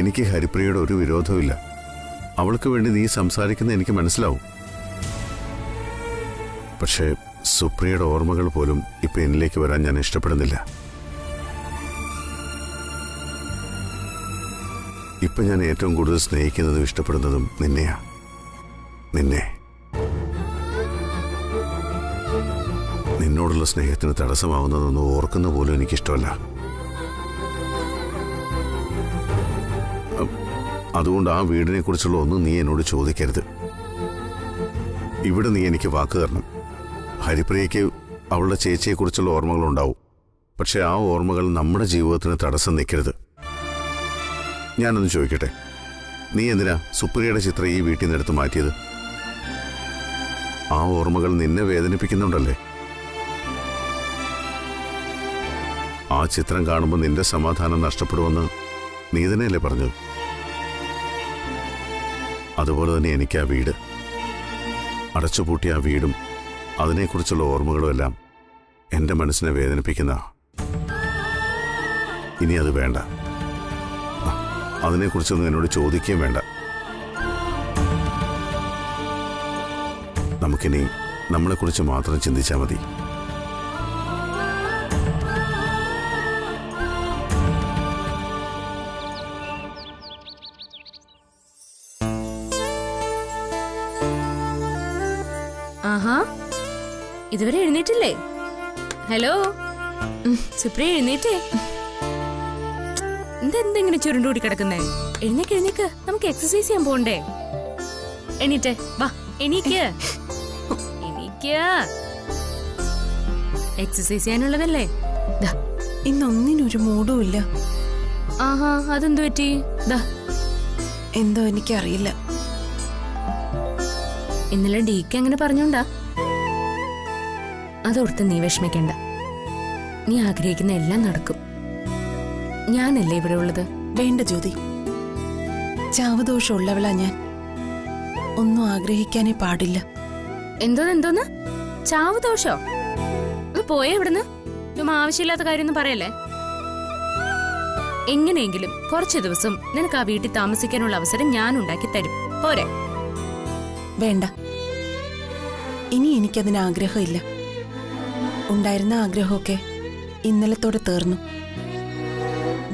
എനിക്ക് ഹരിപ്രിയയുടെ ഒരു വിരോധമില്ല. അവൾക്ക് വേണ്ടി നീ സംസാരിക്കുന്ന എനിക്ക് മനസ്സിലാവും. പക്ഷേ സുപ്രിയയുടെ ഓർമ്മകൾ പോലും ഇപ്പൊ എന്നിലേക്ക് വരാൻ ഞാൻ ഇഷ്ടപ്പെടുന്നില്ല. ഇപ്പൊ ഞാൻ ഏറ്റവും കൂടുതൽ സ്നേഹിക്കുന്നതും ഇഷ്ടപ്പെടുന്നതും നിന്നെയാ. നിന്നെ. നിന്നോടുള്ള സ്നേഹത്തിന് തടസ്സമാവുന്നതൊന്നും ഓർക്കുന്ന പോലും എനിക്കിഷ്ടമല്ല. അതുകൊണ്ട് ആ വീടിനെ കുറിച്ചുള്ള ഒന്നും നീ എന്നോട് ചോദിക്കരുത്. ഇവിടെ നീ എനിക്ക് വാക്ക് തരണം. ഹരിപ്രിയയ്ക്ക് അവളുടെ ചേച്ചിയെക്കുറിച്ചുള്ള ഓർമ്മകളുണ്ടാവും. പക്ഷെ ആ ഓർമ്മകൾ നമ്മുടെ ജീവിതത്തിന് തടസ്സം നിൽക്കരുത്. ഞാനൊന്ന് ചോദിക്കട്ടെ, നീ എന്തിനാ സുപ്രിയയുടെ ചിത്രം ഈ വീട്ടിൽ നിന്ന് എടുത്ത് മാറ്റിയത്? ആ ഓർമ്മകൾ നിന്നെ വേദനിപ്പിക്കുന്നുണ്ടല്ലേ? ആ ചിത്രം കാണുമ്പോൾ നിന്റെ സമാധാനം നഷ്ടപ്പെടുമെന്ന് നീ തന്നെയല്ലേ പറഞ്ഞത്? അതുപോലെ തന്നെ എനിക്ക് ആ വീട്, അടച്ചുപൂട്ടിയ ആ വീടും അതിനെക്കുറിച്ചുള്ള ഓർമ്മകളും എല്ലാം എൻ്റെ മനസ്സിനെ വേദനിപ്പിക്കുന്ന. ഇനി അത് വേണ്ട. അതിനെക്കുറിച്ചൊന്നും എന്നോട് ചോദിക്കുകയും വേണ്ട. നമുക്കിനി നമ്മളെക്കുറിച്ച് മാത്രം ചിന്തിച്ചാൽ മതി. ആഹാ, ഇതുവരെ എഴുന്നേറ്റില്ലേ? ഹലോ സുപ്രിയ, എഴുന്നേറ്റേ. എന്തെങ്ങനെ ചുരുണ്ടുകൂടി കിടക്കുന്നേ? എഴുന്നേക്ക്, നമുക്ക് എക്സസൈസ് ചെയ്യാൻ പോണ്ടേ? എണീറ്റേ, വാ, എണീക്ക്. എക്സസൈസ് ചെയ്യാനുള്ളതല്ലേ? ഇന്നൊന്നിനൊരു മൂഡും ഇല്ല. ആഹാ, അതെന്തു പറ്റി? എന്തോ എനിക്കറിയില്ല. ഇന്നലെ ഡീക്ക് അങ്ങനെ പറഞ്ഞോണ്ടാ? അതോർത്ത് നീ വിഷമിക്കണ്ട. നീ ആഗ്രഹിക്കുന്ന എല്ലാം നടക്കും. ഞാനല്ലേ ഇവിടെ ഉള്ളത്? വേണ്ട ജ്യോതി, ചാവദോഷമുള്ളവളാ ഞാൻ. ഒന്നും ആഗ്രഹിക്കാനേ പാടില്ല. എന്തോന്ന് ചാവദോഷോ? ഒന്ന് പോയേ ഇവിടുന്ന്. ആവശ്യമില്ലാത്ത കാര്യമൊന്നും പറയല്ലേ. എങ്ങനെയെങ്കിലും കുറച്ചു ദിവസം നിനക്ക് ആ വീട്ടിൽ താമസിക്കാനുള്ള അവസരം ഞാൻ ഉണ്ടാക്കി തരും. പോരെ? വേണ്ട, ഇനി എനിക്കതിന് ആഗ്രഹമില്ല. ഉണ്ടായിരുന്ന ആഗ്രഹമൊക്കെ ഇന്നലത്തോടെ തീർന്നു.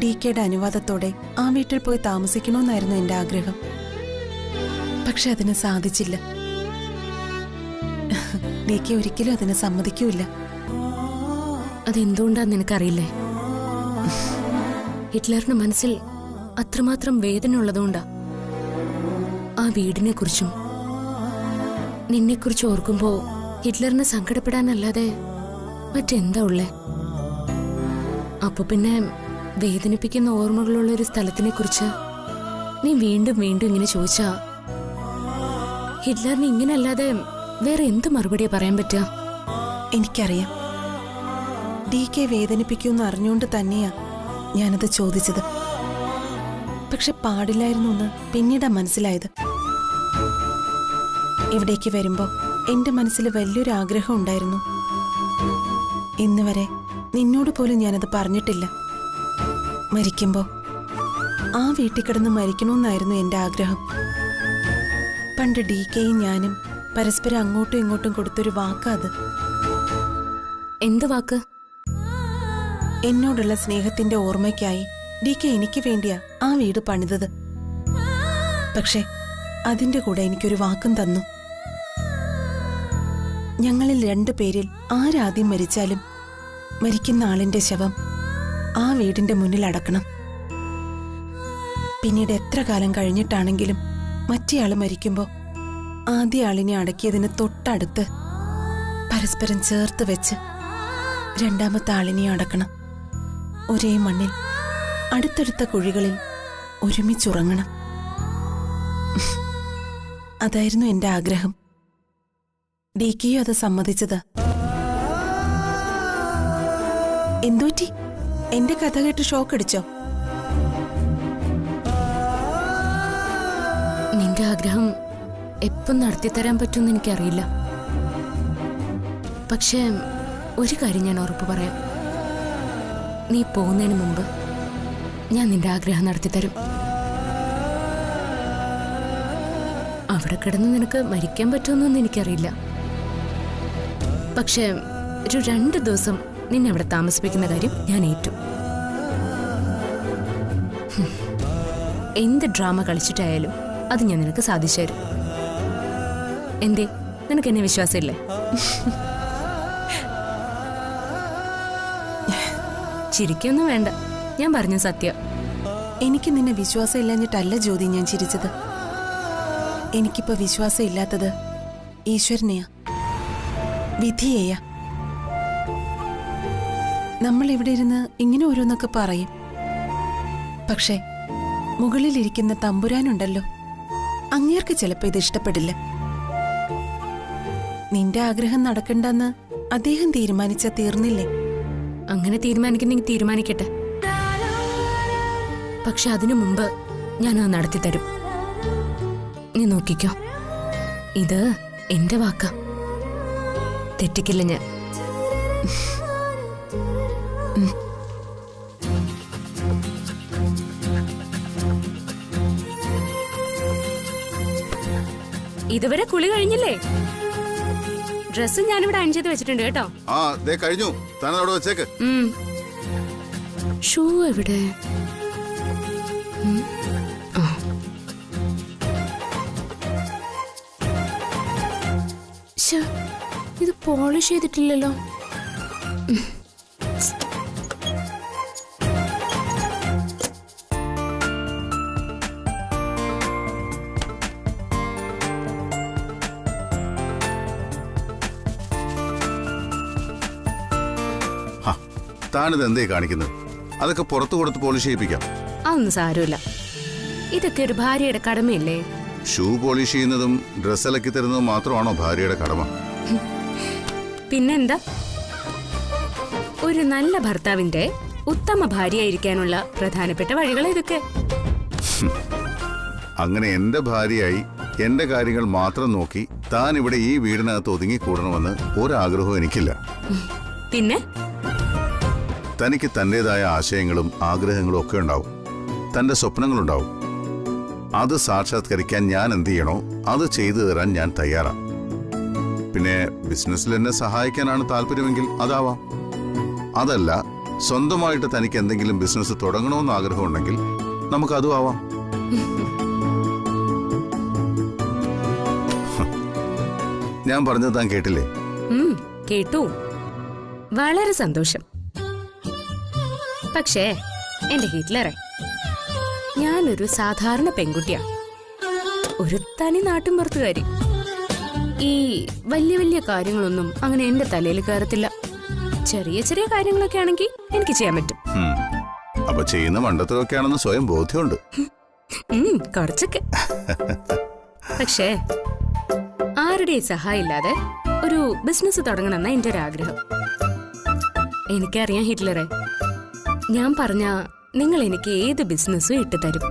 DKയുടെ അനുവാദത്തോടെ ആ വീട്ടിൽ പോയി താമസിക്കണമെന്നായിരുന്നു എന്റെ ആഗ്രഹം. പക്ഷെ അതിന് സാധിച്ചില്ല. DK ഒരിക്കലും അതിന് സമ്മതിക്കൂല. അതെന്തുകൊണ്ടാന്ന് നിനക്കറിയില്ലേ? ഹിറ്റ്ലറിന്റെ മനസ്സിൽ അത്രമാത്രം വേദന ഉള്ളതുകൊണ്ടാ. ആ വീടിനെ കുറിച്ചും നിന്നെക്കുറിച്ച് ഓർക്കുമ്പോ ഹിറ്റ്ലറിനെ സങ്കടപ്പെടാനല്ലാതെ മറ്റെന്താ ഉള്ളേ? അപ്പൊ പിന്നെ വേദനിപ്പിക്കുന്ന ഓർമ്മകളുള്ള ഒരു സ്ഥലത്തിനെ കുറിച്ച് നീ വീണ്ടും വീണ്ടും ഇങ്ങനെ ചോദിച്ചാ ഹിറ്റ്ലറിന് ഇങ്ങനല്ലാതെ വേറെ എന്ത് മറുപടിയാ പറയാൻ പറ്റുക? എനിക്കറിയാം, DK വേദനിപ്പിക്കുമെന്ന് അറിഞ്ഞുകൊണ്ട് തന്നെയാ ഞാനത് ചോദിച്ചത്. പക്ഷെ പാടില്ലായിരുന്നു എന്ന് പിന്നീടാ മനസ്സിലായത്. ഇവിടേക്ക് വരുമ്പോ എന്റെ മനസ്സിൽ വലിയൊരു ആഗ്രഹം ഉണ്ടായിരുന്നു. ഇന്ന് വരെ നിന്നോട് പോലും ഞാനത് പറഞ്ഞിട്ടില്ല. മരിക്കുമ്പോ ആ വീട്ടിൽ കിടന്ന് മരിക്കണമെന്നായിരുന്നു എന്റെ ആഗ്രഹം. പണ്ട് DKയും ഞാനും പരസ്പരം അങ്ങോട്ടും ഇങ്ങോട്ടും കൊടുത്തൊരു വാക്കാത്. എന്ത് വാക്ക്? എന്നോടുള്ള സ്നേഹത്തിന്റെ ഓർമ്മയ്ക്കായി DK എനിക്ക് വേണ്ടിയാ ആ വീട് പണിതത്. പക്ഷെ അതിന്റെ കൂടെ എനിക്കൊരു വാക്കും തന്നു. ഞങ്ങളിൽ 2 പേരിൽ ആരാദ്യം മരിച്ചാലും മരിക്കുന്ന ആളിന്റെ ശവം ആ വീടിന്റെ മുന്നിൽ അടക്കണം. പിന്നീട് എത്ര കാലം കഴിഞ്ഞിട്ടാണെങ്കിലും മറ്റേയാള് മരിക്കുമ്പോ ആദ്യ ആളിനെ അടക്കിയതിന് തൊട്ടടുത്ത് പരസ്പരം ചേർത്ത് വെച്ച് രണ്ടാമത്തെ ആളിനെ അടക്കണം. ഒരേ മണ്ണിൽ അടുത്തടുത്ത കുഴികളിൽ ഒരുമിച്ചുറങ്ങണം. അതായിരുന്നു എന്റെ ആഗ്രഹം. DKയും അത് സമ്മതിച്ചത്. എന്തോറ്റി? എന്റെ കഥ കേട്ട് ഷോക്ക് അടിച്ചോ? നിന്റെ ആഗ്രഹം എപ്പം നടത്തിത്തരാൻ പറ്റുമെന്ന് എനിക്കറിയില്ല. പക്ഷേ ഒരു കാര്യം ഞാൻ ഉറപ്പ് പറയാം. നീ പോകുന്നതിന് മുമ്പ് ഞാൻ നിന്റെ ആഗ്രഹം നടത്തിത്തരും. അവിടെ കിടന്ന് നിനക്ക് മരിക്കാൻ പറ്റുമെന്നൊന്നും എനിക്കറിയില്ല. പക്ഷേ ഒരു 2 ദിവസം നിന്നെ അവിടെ താമസിപ്പിക്കുന്ന കാര്യം ഞാൻ ഏറ്റു. എന്ത് ഡ്രാമ കളിച്ചിട്ടായാലും അത് ഞാൻ നിനക്ക് സാധിച്ചു തരും. എന്തേ, നിനക്ക് എന്നെ വിശ്വാസമില്ലേ? ചിരിക്കൊന്നും വേണ്ട, ഞാൻ പറഞ്ഞ സത്യം. എനിക്ക് നിന്നെ വിശ്വാസം ഇല്ലാഞ്ഞിട്ടല്ല ജ്യോതി ഞാൻ ചിരിച്ചത്. എനിക്കിപ്പോ വിശ്വാസം ഇല്ലാത്തത് ഈശ്വരനെയാ, വിധിയെയാ. നമ്മൾ ഇവിടെ ഇരുന്ന് ഇങ്ങനെ ഓരോന്നൊക്കെ പറയും, പക്ഷേ മുകളിലിരിക്കുന്ന തമ്പുരാനുണ്ടല്ലോ, അങ്ങേർക്ക് ചിലപ്പോ ഇത് ഇഷ്ടപ്പെടില്ല. നിന്റെ ആഗ്രഹം നടക്കണ്ടെന്ന് അദ്ദേഹം തീരുമാനിച്ച തീർന്നില്ലേ? അങ്ങനെ തീരുമാനിക്കുന്നെങ്കിൽ തീരുമാനിക്കട്ടെ. പക്ഷെ അതിനു മുമ്പ് ഞാനത് നടത്തി തരും. നീ നോക്കിക്കോ, ഇത് എന്റെ വാക്കാ, തെറ്റിക്കില്ല ഞാൻ. ഇതുവരെ കുളി കഴിഞ്ഞില്ലേ? ഡ്രസ് ഞാനിവിടെ അയൺ ചെയ്ത് വെച്ചിട്ടുണ്ട് കേട്ടോ. ആ ദേ കഴിഞ്ഞു, താൻ അവിടെ വെച്ചേക്ക്. ഷൂ എവിടെ? ഇത് പോളിഷ് ചെയ്തിട്ടില്ലല്ലോ. താനിത് എന്തേ കാണിക്കുന്നത്? അതൊക്കെ പുറത്തു കൊടുത്ത് പോളിഷ് ചെയ്യിപ്പിക്കാം. അതൊന്നും സാരമില്ല, ഇതൊക്കെ ഒരു ഭാര്യയുടെ കടമയല്ലേ. ഷൂ പോളിഷ് ചെയ്യുന്നതും ഡ്രസ് അലക്കി തരുന്നതും മാത്രമാണോ ഭാര്യയുടെ കടമ? പിന്നെന്താ, ഒരു നല്ല ഭർത്താവിന്റെ ഉത്തമ ഭാര്യയായിരിക്കാനുള്ള പ്രധാനപ്പെട്ട വഴികൾ ഇതൊക്കെ. അങ്ങനെ എന്റെ ഭാര്യയായി എന്റെ കാര്യങ്ങൾ മാത്രം നോക്കി താൻ ഇവിടെ ഈ വീടിനകത്ത് ഒതുങ്ങി കൂടണമെന്ന് ഒരാഗ്രഹവും എനിക്കില്ല. പിന്നെ തനിക്ക് തന്റേതായ ആശയങ്ങളും ആഗ്രഹങ്ങളും ഒക്കെ ഉണ്ടാവും, തന്റെ സ്വപ്നങ്ങളുണ്ടാവും. അത് സാക്ഷാത്കരിക്കാൻ ഞാൻ എന്ത് ചെയ്യണോ അത് ചെയ്തു തരാൻ ഞാൻ തയ്യാറാണ്. പിന്നെ ബിസിനസ്സിൽ എന്നെ സഹായിക്കാനാണ് താല്പര്യമെങ്കിൽ അതാവാം. അതല്ല, സ്വന്തമായിട്ട് തനിക്ക് എന്തെങ്കിലും ബിസിനസ് തുടങ്ങണമെന്ന് ആഗ്രഹമുണ്ടെങ്കിൽ നമുക്കതും ആവാം. ഞാൻ പറഞ്ഞത് താൻ കേട്ടില്ലേ? കേട്ടു, വളരെ സന്തോഷം. പക്ഷേ എന്റെ ഹിറ്റ്ലറെ, ഞാനൊരു സാധാരണ പെൺകുട്ടിയാ, ഒരു തനി നാട്ടിൻപുറത്തുകാരി. ഈ വലിയ വലിയ കാര്യങ്ങളൊന്നും അങ്ങനെ എന്റെ തലയിൽ കയറത്തില്ല. ചെറിയ ചെറിയ കാര്യങ്ങളൊക്കെ ആണെങ്കിൽ എനിക്ക് ചെയ്യാൻ പറ്റും. അപ്പൊ ചെയ്യുന്ന മണ്ടത്തരമൊക്കെയാണെന്ന് സ്വയം ബോധ്യമുണ്ട്. കുറച്ചൊക്കെ. പക്ഷേ ആരുടെയും സഹായം ഇല്ലാതെ ഒരു ബിസിനസ് തുടങ്ങണമെന്ന എന്റെ ഒരു ആഗ്രഹം. എനിക്കറിയാം ഹിറ്റ്ലറെ, ഞാൻ പറഞ്ഞ നിങ്ങൾ എനിക്ക് ഏത് ബിസിനസ്സും ഇട്ടുതരും.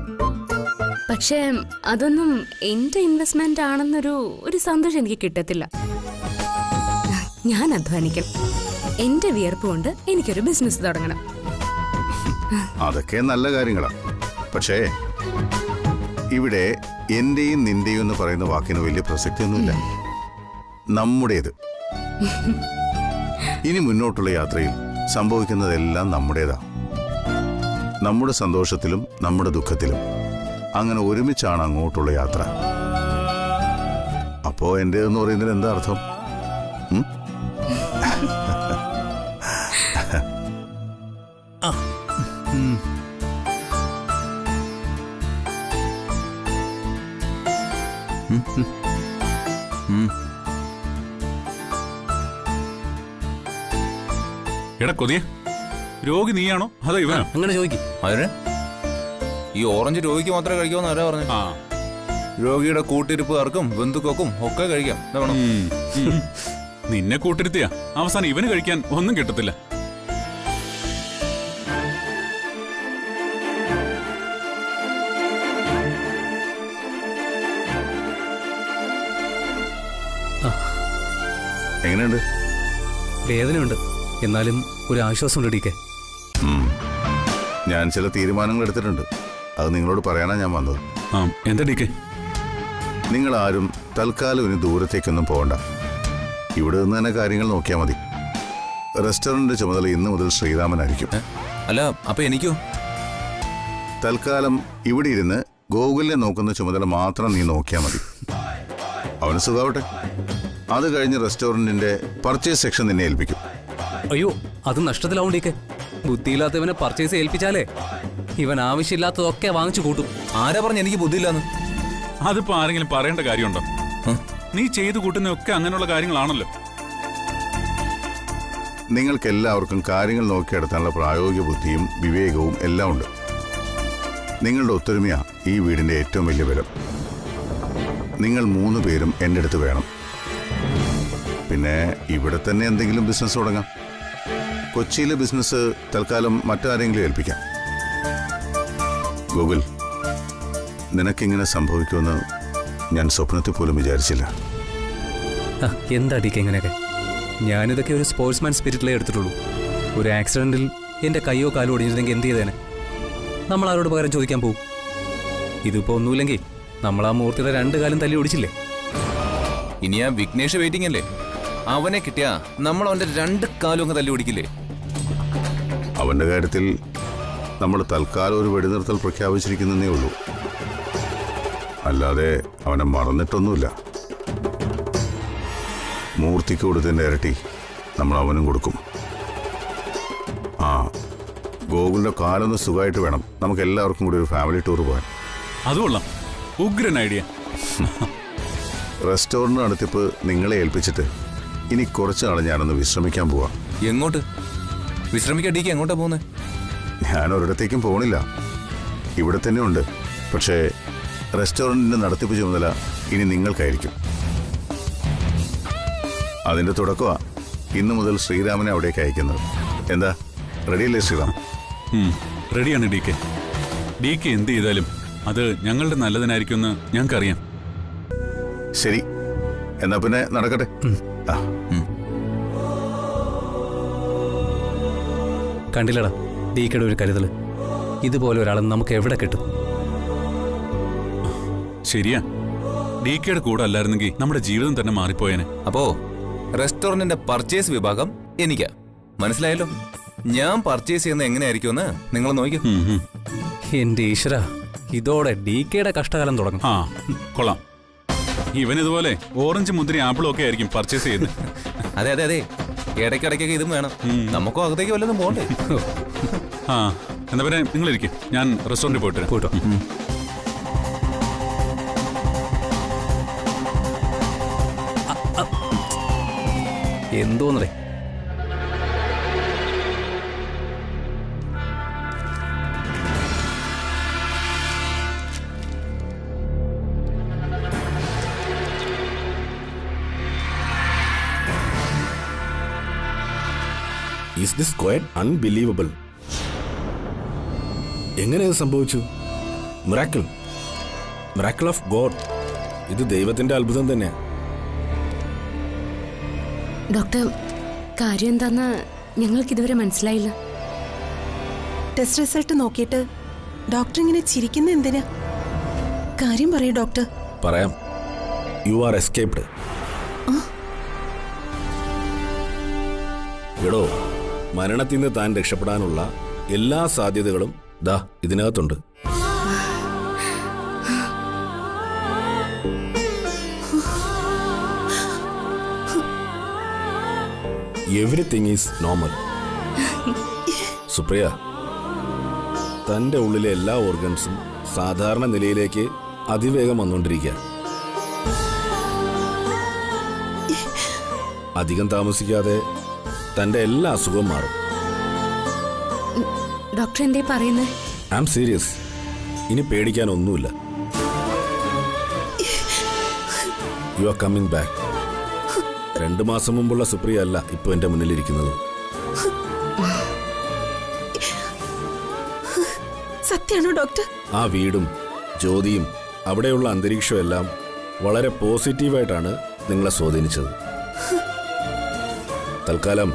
പക്ഷേ അതൊന്നും എന്റെ ഇൻവെസ്റ്റ്മെന്റ് ആണെന്നൊരു സന്തോഷം എനിക്ക് കിട്ടത്തില്ല. ഞാൻ അധ്വാനിക്കണം, എന്റെ വിയർപ്പ് കൊണ്ട് എനിക്കൊരു ബിസിനസ് തുടങ്ങണം. അതൊക്കെ നല്ല കാര്യങ്ങളാ. പക്ഷേ ഇവിടെ എന്റെയും നിന്റെയും എന്ന് പറയുന്ന വാക്കിന് വലിയ പ്രസക്തിയൊന്നുമില്ല. നമ്മുടേത്. ഇനി മുന്നോട്ടുള്ള യാത്രയിൽ സംഭവിക്കുന്നതെല്ലാം നമ്മുടേതാ. നമ്മുടെ സന്തോഷത്തിലും നമ്മുടെ ദുഃഖത്തിലും അങ്ങനെ ഒരുമിച്ചാണ് അങ്ങോട്ടുള്ള യാത്ര. അപ്പോ എന്റേതെന്ന് പറയുന്നതിന് എന്താ അർത്ഥം? എടാ കൊതിയ, രോഗി നീയാണോ അതോ ഇവനോ? അങ്ങനെ ചോദിക്കും. അതിന് ഈ ഓറഞ്ച് രോഗിക്ക് മാത്രമേ കഴിക്കാമെന്ന് ആരാ പറഞ്ഞു? രോഗിയുടെ കൂട്ടിരിപ്പുകാർക്കും ബന്ധുക്കൾക്കും ഒക്കെ കഴിക്കാം. നിന്നെ കൂട്ടിരുത്തിയാ അവസാനം ഇവന് കഴിക്കാൻ ഒന്നും കിട്ടത്തില്ല. എങ്ങനെയുണ്ട്? വേദനയുണ്ട്, എന്നാലും ഒരു ആശ്വാസമുണ്ട് ഡിക്കെ. ഞാൻ ചില തീരുമാനങ്ങൾ എടുത്തിട്ടുണ്ട്, അത് നിങ്ങളോട് പറയാനാ ഞാൻ വന്നത്. എന്താ ഡിക്കെ? നിങ്ങൾ ആരും തൽക്കാലം ഇനി ദൂരത്തേക്കൊന്നും പോകണ്ട. ഇവിടെ നിന്ന് തന്നെ കാര്യങ്ങൾ നോക്കിയാൽ മതി. റെസ്റ്റോറന്റ് ചുമതല ഇന്ന് മുതൽ ശ്രീരാമനായിരിക്കും. അല്ല, അപ്പൊ എനിക്കോ? തൽക്കാലം ഇവിടെ ഇരുന്ന് ഗോകുലിനെ നോക്കുന്ന ചുമതല മാത്രം നീ നോക്കിയാൽ മതി. അവന് സുഖാവട്ടെ. അത് കഴിഞ്ഞ് റെസ്റ്റോറന്റിന്റെ പർച്ചേസ് സെക്ഷൻ നിന്നെ ഏൽപ്പിക്കും. അയ്യോ, അത് നഷ്ടത്തിലാവും ഡി കെ. ബുദ്ധിയില്ലാത്തവനെ പർച്ചേസ് ഏൽപ്പിച്ചാലേ ഇവൻ ആവശ്യമില്ലാത്തതൊക്കെ വാങ്ങിച്ചു കൂട്ടും. ആരാ പറഞ്ഞ എനിക്ക് ബുദ്ധിയില്ലാന്ന്? അതിപ്പോ ആരെങ്കിലും പറയേണ്ട കാര്യമുണ്ടോ? നീ ചെയ്തു കൂട്ടുന്നൊക്കെ അങ്ങനെയുള്ള കാര്യങ്ങളാണല്ലോ. നിങ്ങൾക്ക് എല്ലാവർക്കും കാര്യങ്ങൾ നോക്കിയെടുത്താനുള്ള പ്രായോഗിക ബുദ്ധിയും വിവേകവും എല്ലാം ഉണ്ട്. നിങ്ങളുടെ ഒത്തൊരുമയാ ഈ വീടിന്റെ ഏറ്റവും വലിയ ബലം. നിങ്ങൾ 3 പേരും എൻ്റെ അടുത്ത് വേണം. പിന്നെ ഇവിടെ തന്നെ എന്തെങ്കിലും ബിസിനസ് തുടങ്ങാം. കൊച്ചിയിലെ ബിസിനസ് തൽക്കാലം മറ്റാരെങ്കിലും ഏൽപ്പിക്കാം. ഗൂഗിൾ, നിനക്കിങ്ങനെ സംഭവിക്കുമെന്ന് ഞാൻ സ്വപ്നത്തിൽ പോലും വിചാരിച്ചില്ല. എന്താ ഡി കെ ഇങ്ങനെയൊക്കെ? ഞാനിതൊക്കെ ഒരു സ്പോർട്സ്മാൻ സ്പിരിറ്റിലേ എടുത്തിട്ടുള്ളൂ. ഒരു ആക്സിഡന്റിൽ എൻ്റെ കയ്യോ കാലോ ഒടിഞ്ഞിരുന്നെങ്കിൽ എന്ത് ചെയ്തേനെ? നമ്മൾ ആരോട് പകരം ചോദിക്കാൻ പോകും? ഇതിപ്പോൾ ഒന്നുമില്ലെങ്കിൽ നമ്മൾ ആ മൂർത്തിയുടെ 2 കാലും തല്ലി ഒടിച്ചില്ലേ? ഇനി ആ വിഘ്നേഷ് വെയിറ്റിംഗ് അല്ലേ? അവനെ കിട്ടിയാ നമ്മൾ അവന്റെ 2 കാലും അങ്ങ് തല്ലി ഓടിക്കില്ലേ? അവന്റെ കാര്യത്തിൽ നമ്മൾ തൽക്കാലം ഒരു വെടിനിർത്തൽ പ്രഖ്യാപിച്ചിരിക്കുന്നേ ഉള്ളൂ. അല്ലാതെ അവനെ മറന്നിട്ടൊന്നുമില്ല. മൂർത്തിക്ക് കൊടുത്തതിൻ്റെ ഇരട്ടി നമ്മൾ അവനും കൊടുക്കും. ആ, ഗോകുലിന്റെ കാലൊന്ന് സുഖമായിട്ട് വേണം നമുക്ക് എല്ലാവർക്കും കൂടി ഒരു ഫാമിലി ടൂർ പോകാൻ. അതുകൊള്ളാം, ഉഗ്രൻ ഐഡിയ. റെസ്റ്റോറന്റ് നടത്തിപ്പ് നിങ്ങളെ ഏൽപ്പിച്ചിട്ട് ഇനി കുറച്ച് നാൾ ഞാനൊന്ന് വിശ്രമിക്കാൻ പോവാ. എങ്ങോട്ട് വിശ്രമിക്കാൻ? ഡി കെ എങ്ങോട്ടാ പോകുന്നത്? ഞാൻ ഒരിടത്തേക്കും പോകണില്ല, ഇവിടെ തന്നെ ഉണ്ട്. പക്ഷേ റെസ്റ്റോറന്റിന്റെ നടത്തിപ്പ് ചുമതല ഇനി നിങ്ങൾക്കായിരിക്കും. അതിന്റെ തുടക്കമാ ഇന്നു മുതൽ ശ്രീരാമനെ അവിടേക്ക് അയക്കുന്നത്. എന്താ, റെഡിയല്ലേ ശ്രീറാം? റെഡിയാണ് ഡി കെ. ഡി കെ എന്ത് ചെയ്താലും അത് ഞങ്ങളുടെ നല്ലതിനായിരിക്കുമെന്ന് ഞങ്ങൾക്കറിയാം. ശരി, എന്നാ പിന്നെ നടക്കട്ടെ. കണ്ടില്ലടാ ഡി കെയുടെ ഒരു കരുതൽ. ഇതുപോലെ ഒരാളെ നമുക്ക് എവിടെ കിട്ടും? ശരിയാ, ഡി കെയുടെ കൂടെ അല്ലായിരുന്നെങ്കിൽ നമ്മുടെ ജീവിതം തന്നെ മാറിപ്പോയേനെ. അപ്പോ റെസ്റ്റോറന്റിന്റെ പർച്ചേസ് വിഭാഗം എനിക്കാ. മനസ്സിലായല്ലോ? ഞാൻ പർച്ചേസ് ചെയ്യുന്ന എങ്ങനെയായിരിക്കുമെന്ന് നിങ്ങൾ നോക്കിയോ. എന്റെ ഈശ്വര, ഇതോടെ ഡി കെയുടെ കഷ്ടകാലം തുടങ്ങും. ആ, കൊള്ളാം. ഇവൻ ഇതുപോലെ ഓറഞ്ച് മുന്തിരി ആപ്പിളും ഒക്കെ ആയിരിക്കും പർച്ചേസ് ചെയ്യുന്നത്. അതെ അതെ അതെ, ഇടയ്ക്കിടയ്ക്കൊക്കെ ഇതും വേണം. നമുക്കും അകത്തേക്ക് വല്ലതും പോകണ്ടേ? ആ, എന്നാ പിന്നെ നിങ്ങളിരിക്കും, ഞാൻ റെസ്റ്റോറന്റിൽ പോയിട്ട് പോട്ടോ. എന്തോന്നേ? Is this quite unbelievable. എങ്ങനെ ഇത് സംഭവിച്ചു? Miracle, miracle of God. ഇത് ദൈവത്തിന്റെ അത്ഭുതം തന്നെയാണ്. ഡോക്ടർ, കാര്യം എന്താന്ന് ഞങ്ങൾക്ക് ഇതുവരെ മനസ്സിലായില്ല. ടെസ്റ്റ് റിസൾട്ട് നോക്കിയിട്ട് ഡോക്ടർ ഇങ്ങനെ ചിരിക്കുന്ന എന്തിനാ? കാര്യം പറയൂ ഡോക്ടർ. പറയാം. You are escaped. എടോ, മരണത്തിൽ നിന്ന് താൻ രക്ഷപ്പെടാനുള്ള എല്ലാ സാധ്യതകളും ദാ ഇതിനകത്തുണ്ട്. Everything is normal. സുപ്രിയ, തന്റെ ഉള്ളിലെ എല്ലാ ഓർഗൻസും സാധാരണ നിലയിലേക്ക് അതിവേഗം വന്നുകൊണ്ടിരിക്കുക. അധികം താമസിക്കാതെ തന്റെ എല്ലാ അസുഖവും മാറും. ഡോക്ടർ എന്തേ പറയുന്നത്? I am serious. ഇനി പേടിക്കാൻ ഒന്നുമില്ല. You are coming back. 2 മാസം മുമ്പുള്ള സുപ്രിയ അല്ല ഇപ്പൊ എന്റെ മുന്നിലിരിക്കുന്നത്. സത്യാണോ ഡോക്ടർ? ആ വീടും ജ്യോതിയും അവിടെയുള്ള അന്തരീക്ഷവും എല്ലാം വളരെ പോസിറ്റീവായിട്ടാണ് നിങ്ങളെ സ്വാധീനിച്ചത്. തൽക്കാലം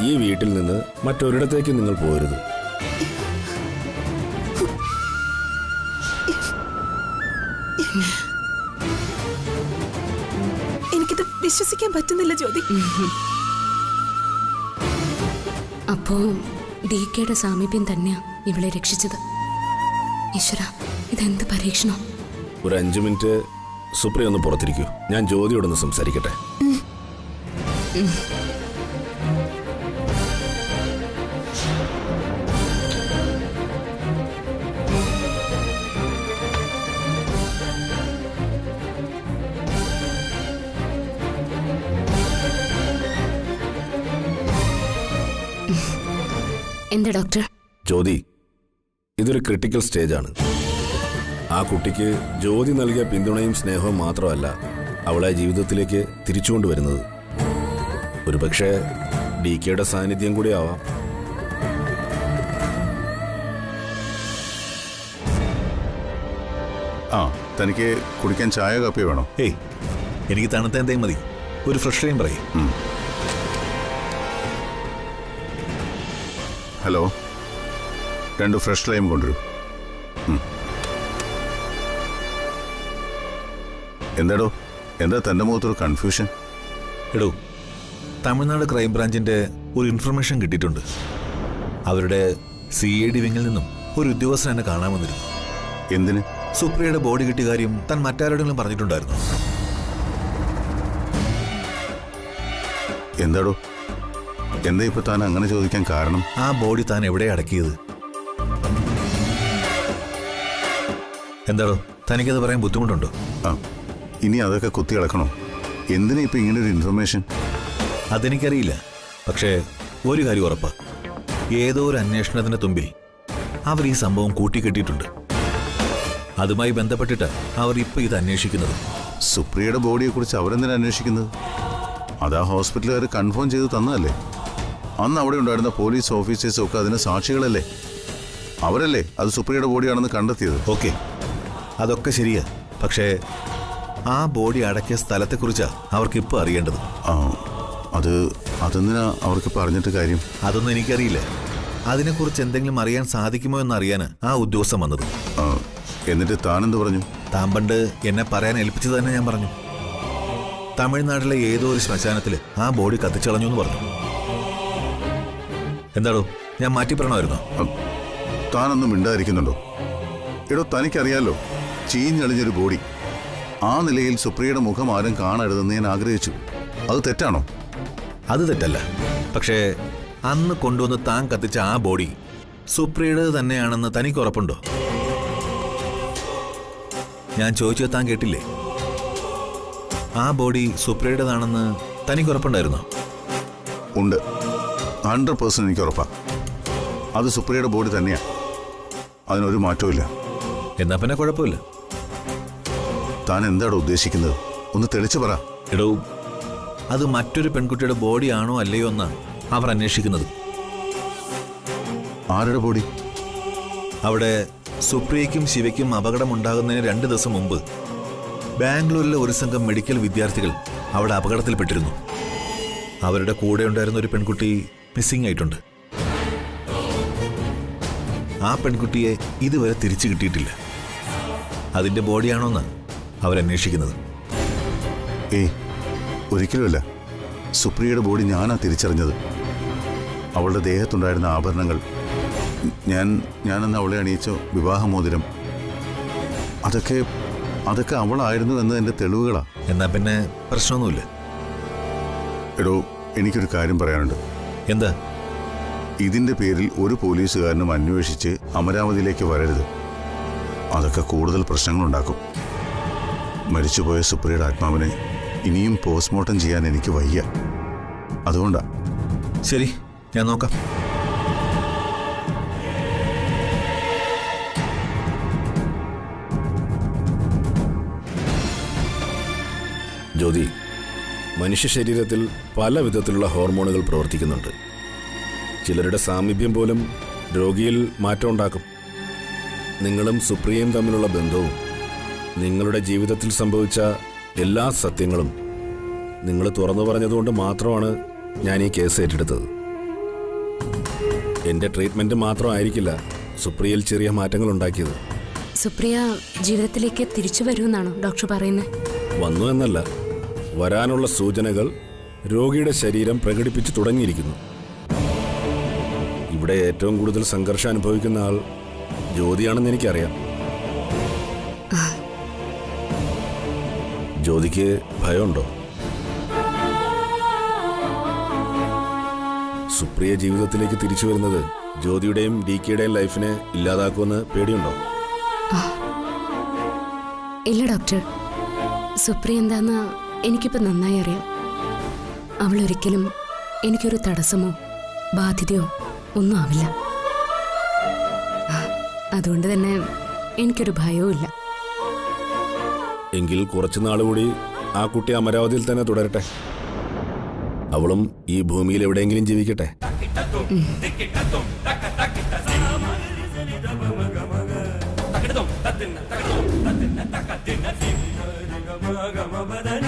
ഈ വീട്ടിൽ നിന്ന് മറ്റൊരിടത്തേക്ക് നിങ്ങൾ പോരുത്. വിശ്വസിക്കാൻ പറ്റുന്നില്ല ജ്യോതി. അപ്പോ DKയുടെ സാമീപ്യം തന്നെയാ ഇവളെ രക്ഷിച്ചത്. ഈശ്വര, ഇതെന്ത് പരീക്ഷണം. ഒരു 5 മിനിറ്റ് സുപ്രിയ ഒന്ന് പുറത്തിരിക്കൂ, ഞാൻ ജ്യോതിയോടൊന്ന് സംസാരിക്കട്ടെ. എന്താ ഡോക്ടർ? ജ്യോതി, ഇതൊരു ക്രിട്ടിക്കൽ സ്റ്റേജാണ്. ആ കുട്ടിക്ക് ജ്യോതി നൽകിയ പിന്തുണയും സ്നേഹവും മാത്രമല്ല അവളെ ജീവിതത്തിലേക്ക് തിരിച്ചുകൊണ്ടുവരുന്നത്. ഒരുപക്ഷെ DKയുടെ സാന്നിധ്യം കൂടി ആവാം. ആ, തനിക്ക് കുടിക്കാൻ ചായ കാപ്പി വേണോ? ഏയ്, എനിക്ക് തണുത്ത എന്തേലും മതി. ഒരു ഫ്രഷ് ക്രീം പറയും. ഹലോ, 2 ഫ്രഷ് ലൈം കൊണ്ടുവരൂ. എന്താടോ, എന്താ തൻ്റെ മുഖത്തൊരു കൺഫ്യൂഷൻ? എടോ, തമിഴ്നാട് ക്രൈംബ്രാഞ്ചിന്റെ ഒരു ഇൻഫർമേഷൻ കിട്ടിയിട്ടുണ്ട്. അവരുടെ CID വിങ്ങിൽ നിന്നും ഒരു ഉദ്യോഗസ്ഥൻ എന്നെ കാണാൻ വന്നിരുന്നു. എന്തിന്? സുപ്രിയയുടെ ബോഡി കിട്ടിയ കാര്യം താൻ മറ്റാരോടെങ്കിലും പറഞ്ഞിട്ടുണ്ടായിരുന്നു? എന്താടോ, എന്താ ഇപ്പൊ താൻ അങ്ങനെ ചോദിക്കാൻ കാരണം? ആ ബോഡി താൻ എവിടെ അടക്കിയത്? എന്താടോ, തനിക്കത് പറയാൻ ബുദ്ധിമുട്ടുണ്ടോ? ആ, ഇനി അതൊക്കെ കുത്തി ഇളക്കണോ? എന്തിനാ ഇപ്പൊ ഇങ്ങനെ ഒരു ഇൻഫർമേഷൻ? അതെനിക്കറിയില്ല. പക്ഷേ ഒരു കാര്യം ഉറപ്പാ, ഏതോ ഒരു അന്വേഷണത്തിന്റെ തുമ്പിൽ അവർ ഈ സംഭവം കൂട്ടിക്കെട്ടിയിട്ടുണ്ട്. അതുമായി ബന്ധപ്പെട്ടിട്ട് അവർ ഇപ്പൊ ഇത് അന്വേഷിക്കുന്നത്. സുപ്രിയയുടെ ബോഡിയെ കുറിച്ച് അവരെന്തിനാ അന്വേഷിക്കുന്നത്? അതാ ഹോസ്പിറ്റലുകാർ കൺഫേം ചെയ്ത് തന്നതല്ലേ. അന്ന് അവിടെ ഉണ്ടായിരുന്ന പോലീസ് ഓഫീസേഴ്സും ഒക്കെ അതിന് സാക്ഷികളല്ലേ. അവരല്ലേ അത് സുപ്രിയയുടെ ബോഡിയാണെന്ന് കണ്ടെത്തിയത്. ഓക്കെ, അതൊക്കെ ശരിയാ. പക്ഷേ ആ ബോഡി അടക്കിയ സ്ഥലത്തെക്കുറിച്ചാ അവർക്കിപ്പോൾ അറിയേണ്ടത്. അതെന്തിനാ അവർക്ക് പറഞ്ഞിട്ട് കാര്യം? അതൊന്നും എനിക്കറിയില്ല. അതിനെക്കുറിച്ച് എന്തെങ്കിലും അറിയാൻ സാധിക്കുമോ എന്നറിയാന് ആ ഉദ്യോഗസ്ഥൻ വന്നത്. എന്നിട്ട് താനെന്ത് പറഞ്ഞു? താൻ പണ്ട് എന്നെ പറയാൻ ഏൽപ്പിച്ചത് തന്നെ ഞാൻ പറഞ്ഞു. തമിഴ്നാട്ടിലെ ഏതോ ഒരു ശ്മശാനത്തിൽ ആ ബോഡി കത്തിച്ചളഞ്ഞു എന്ന് പറഞ്ഞു. എന്താടോ, ഞാൻ മാറ്റി പറയണമായിരുന്നോ? താനൊന്നും മിണ്ടാതിരിക്കുന്നുണ്ടോ? എടോ, തനിക്കറിയാലോ, ചീഞ്ഞളിഞ്ഞൊരു ബോഡി. ആ നിലയിൽ സുപ്രിയയുടെ മുഖം ആരും കാണരുതെന്ന് ഞാൻ ആഗ്രഹിച്ചു. അത് തെറ്റാണോ? അത് തെറ്റല്ല. പക്ഷേ അന്ന് കൊണ്ടുവന്ന് താൻ കത്തിച്ച ആ ബോഡി സുപ്രിയയുടെ തന്നെയാണെന്ന് തനിക്ക് ഉറപ്പുണ്ടോ? ഞാൻ ചോദിച്ചത് താൻ കേട്ടില്ലേ? ആ ബോഡി സുപ്രിയയുടേതാണെന്ന് തനിക്ക് ഉറപ്പുണ്ടായിരുന്നോ? ഉണ്ട്, 100% എനിക്ക് ഉറപ്പാ. അത് സുപ്രിയയുടെ ബോഡി തന്നെയാ, അതിനൊരു മാറ്റവും ഇല്ല. എന്നാ പിന്നെ കുഴപ്പമില്ല. താൻ എന്താണ് ഉദ്ദേശിക്കുന്നത്? ഒന്ന് തെളിച്ചു പറ. എടോ, അത് മറ്റൊരു പെൺകുട്ടിയുടെ ബോഡിയാണോ അല്ലയോ എന്ന് അവർ അന്വേഷിക്കുന്നത്. ആരുടെ ബോഡി? അവിടെ സുപ്രിയയ്ക്കും ശിവയ്ക്കും അപകടമുണ്ടാകുന്നതിന് 2 ദിവസം മുമ്പ് ബാംഗ്ലൂരിലെ ഒരു സംഘം മെഡിക്കൽ വിദ്യാർത്ഥികൾ അവിടെ അപകടത്തിൽപ്പെട്ടിരുന്നു. അവരുടെ കൂടെ ഉണ്ടായിരുന്ന ഒരു പെൺകുട്ടി മിസ്സിംഗ് ആയിട്ടുണ്ട്. ആ പെൺകുട്ടിയെ ഇതുവരെ തിരിച്ചു കിട്ടിയിട്ടില്ല. അതിന്റെ ബോഡിയാണോന്ന് അവരന്വേഷിക്കുന്നത്. ഏയ്, ഒരിക്കലുമല്ല. സുപ്രിയയുടെ ബോഡി ഞാനാ തിരിച്ചറിഞ്ഞത്. അവളുടെ ദേഹത്തുണ്ടായിരുന്ന ആഭരണങ്ങൾ, ഞാനെന്ന് അവളെ അണിയിച്ച വിവാഹമോതിരം, അതൊക്കെ അവളായിരുന്നു എന്നതിൻ്റെ തെളിവുകളാ. എന്നാ പിന്നെ പ്രശ്നമൊന്നുമില്ല. എടോ, എനിക്കൊരു കാര്യം പറയാനുണ്ട്. എന്താ? ഇതിൻ്റെ പേരിൽ ഒരു പോലീസുകാരനും അന്വേഷിച്ച് അമരാവതിയിലേക്ക് വരരുത്. അതൊക്കെ കൂടുതൽ പ്രശ്നങ്ങളുണ്ടാക്കും. മരിച്ചുപോയ സുപ്രിയയുടെ ആത്മാവിനെ ഇനിയും പോസ്റ്റ്മോർട്ടം ചെയ്യാൻ എനിക്ക് വയ്യ. അതുകൊണ്ടാ. ശരി, ഞാൻ നോക്കാം. ജ്യോതി, മനുഷ്യ ശരീരത്തിൽ പല വിധത്തിലുള്ള ഹോർമോണുകൾ പ്രവർത്തിക്കുന്നുണ്ട്. ചിലരുടെ സാമീപ്യം പോലും രോഗിയിൽ മാറ്റം ഉണ്ടാക്കും. നിങ്ങളും സുപ്രിയയും തമ്മിലുള്ള ബന്ധവും നിങ്ങളുടെ ജീവിതത്തിൽ സംഭവിച്ച എല്ലാ സത്യങ്ങളും നിങ്ങൾ തുറന്നു പറഞ്ഞതുകൊണ്ട് മാത്രമാണ് ഞാൻ ഈ കേസ് ഏറ്റെടുത്തത്. എൻ്റെ ട്രീറ്റ്മെൻറ്റ് മാത്രമായിരിക്കില്ല സുപ്രിയയിൽ ചെറിയ മാറ്റങ്ങൾ ഉണ്ടാക്കിയത്. സുപ്രിയ ജീവിതത്തിലേക്ക് തിരിച്ചു വരുമെന്നാണോ ഡോക്ടർ പറയുന്നത്? വന്നു എന്നല്ല, വരാനുള്ള സൂചനകൾ രോഗിയുടെ ശരീരം പ്രകടിപ്പിച്ചു തുടങ്ങിയിരിക്കുന്നു. ഇവിടെ ഏറ്റവും കൂടുതൽ സംഘർഷം അനുഭവിക്കുന്ന ആൾ ജ്യോതിയാണെന്ന് എനിക്കറിയാം. ജ്യോതിക്ക് ഭയമുണ്ടോ? സുപ്രിയ ജീവിതത്തിലേക്ക് തിരിച്ചു വരുന്നത് ജ്യോതിയുടെയും ഡിക്കയുടെയും ലൈഫിനെ ഇല്ലാതാക്കുമെന്ന് പേടിയുണ്ടോ? ഇല്ല ഡോക്ടർ, സുപ്രിയ എന്താന്ന് എനിക്കിപ്പോൾ നന്നായി അറിയാം. അവൾ ഒരിക്കലും എനിക്കൊരു തടസ്സമോ ബാധ്യതയോ ഒന്നും ആവില്ല. അതുകൊണ്ട് തന്നെ എനിക്കൊരു ഭയവും ഇല്ല. എങ്കിൽ കുറച്ചു നാളുകൂടി ആ കുട്ടി അമരാവതിയിൽ തന്നെ തുടരട്ടെ. അവളും ഈ ഭൂമിയിൽ എവിടെയെങ്കിലും ജീവിക്കട്ടെ. Takadum,